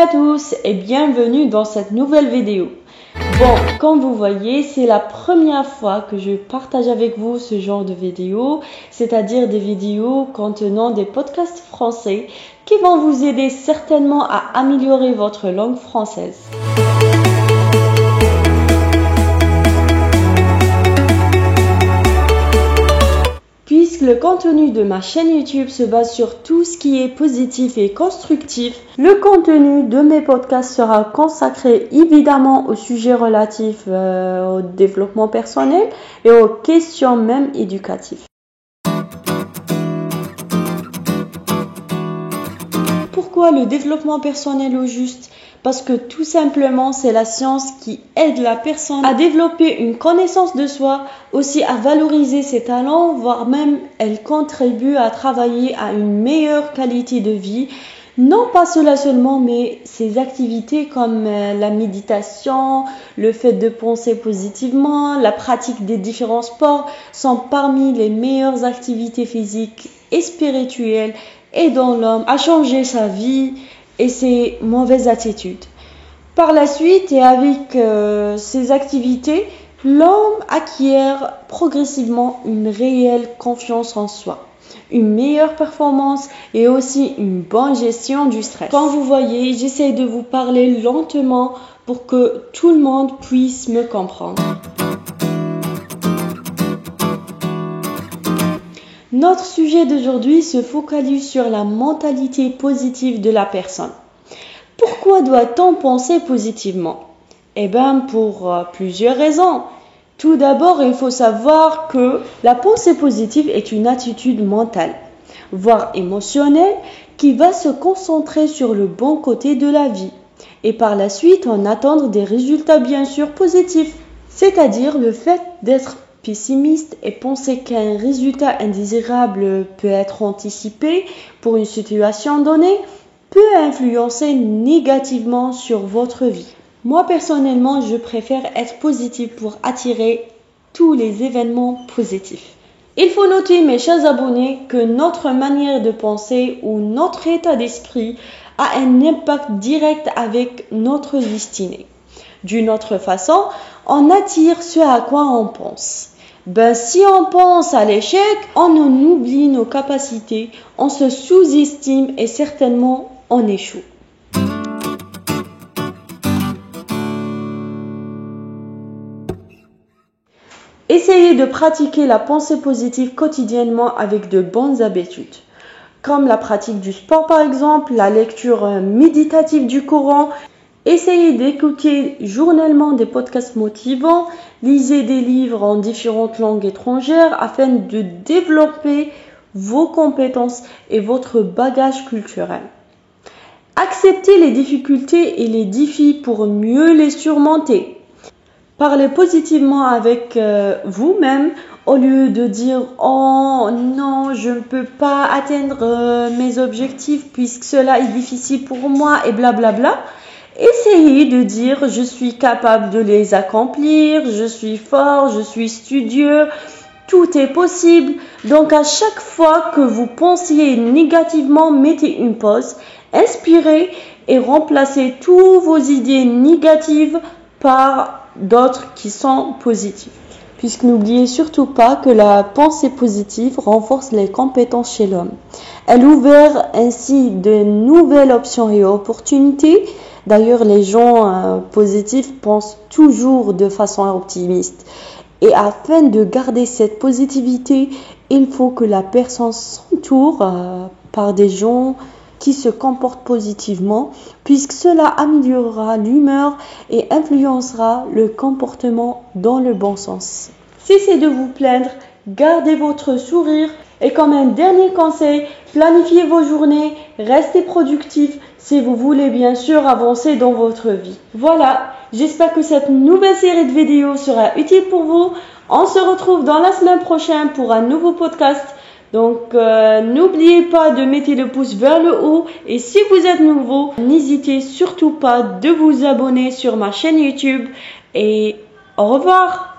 à tous et bienvenue dans cette nouvelle vidéo. Bon, comme vous voyez, c'est la première fois que je partage avec vous ce genre de vidéo, c'est-à-dire des vidéos contenant des podcasts français qui vont vous aider certainement à améliorer votre langue française. Puisque le contenu de ma chaîne YouTube se base sur tout ce qui est positif et constructif, le contenu de mes podcasts sera consacré évidemment aux sujets relatifs au développement personnel et aux questions même éducatives. Pourquoi le développement personnel au juste ? Parce que tout simplement, c'est la science qui aide la personne à développer une connaissance de soi, aussi à valoriser ses talents, voire même elle contribue à travailler à une meilleure qualité de vie. Non pas cela seulement, mais ces activités comme la méditation, le fait de penser positivement, la pratique des différents sports sont parmi les meilleures activités physiques et spirituelles aidant l'homme à changer sa vie et ses mauvaises attitudes. Par la suite et avec ces activités, l'homme acquiert progressivement une réelle confiance en soi, une meilleure performance et aussi une bonne gestion du stress. Comme vous voyez, j'essaie de vous parler lentement pour que tout le monde puisse me comprendre. Notre sujet d'aujourd'hui se focalise sur la mentalité positive de la personne. Pourquoi doit-on penser positivement ? Eh bien, pour plusieurs raisons. Tout d'abord, il faut savoir que la pensée positive est une attitude mentale, voire émotionnelle, qui va se concentrer sur le bon côté de la vie. Et par la suite, en attendre des résultats bien sûr positifs. C'est-à-dire le fait d'être pessimiste et penser qu'un résultat indésirable peut être anticipé pour une situation donnée peut influencer négativement sur votre vie. Moi personnellement, je préfère être positive pour attirer tous les événements positifs. Il faut noter, mes chers abonnés, que notre manière de penser ou notre état d'esprit a un impact direct avec notre destinée. D'une autre façon, on attire ce à quoi on pense. Si on pense à l'échec, on en oublie nos capacités, on se sous-estime et certainement on échoue. Essayez de pratiquer la pensée positive quotidiennement avec de bonnes habitudes, comme la pratique du sport par exemple, la lecture méditative du Coran. Essayez d'écouter journellement des podcasts motivants, lisez des livres en différentes langues étrangères afin de développer vos compétences et votre bagage culturel. Acceptez les difficultés et les défis pour mieux les surmonter. Parlez positivement avec vous-même au lieu de dire « Oh non, je ne peux pas atteindre mes objectifs puisque cela est difficile pour moi et blablabla ». Essayez de dire « Je suis capable de les accomplir, je suis fort, je suis studieux, tout est possible ». Donc à chaque fois que vous pensiez négativement, mettez une pause, inspirez et remplacez toutes vos idées négatives par d'autres qui sont positives. Puisque n'oubliez surtout pas que la pensée positive renforce les compétences chez l'homme. Elle ouvre ainsi de nouvelles options et opportunités. D'ailleurs, les gens positifs pensent toujours de façon optimiste. Et afin de garder cette positivité, il faut que la personne s'entoure par des gens qui se comportent positivement, puisque cela améliorera l'humeur et influencera le comportement dans le bon sens. Cessez de vous plaindre, gardez votre sourire et comme un dernier conseil, planifiez vos journées, restez productif si vous voulez bien sûr avancer dans votre vie. Voilà, j'espère que cette nouvelle série de vidéos sera utile pour vous. On se retrouve dans la semaine prochaine pour un nouveau podcast. Donc, n'oubliez pas de mettre le pouce vers le haut et si vous êtes nouveau, n'hésitez surtout pas de vous abonner sur ma chaîne YouTube et au revoir.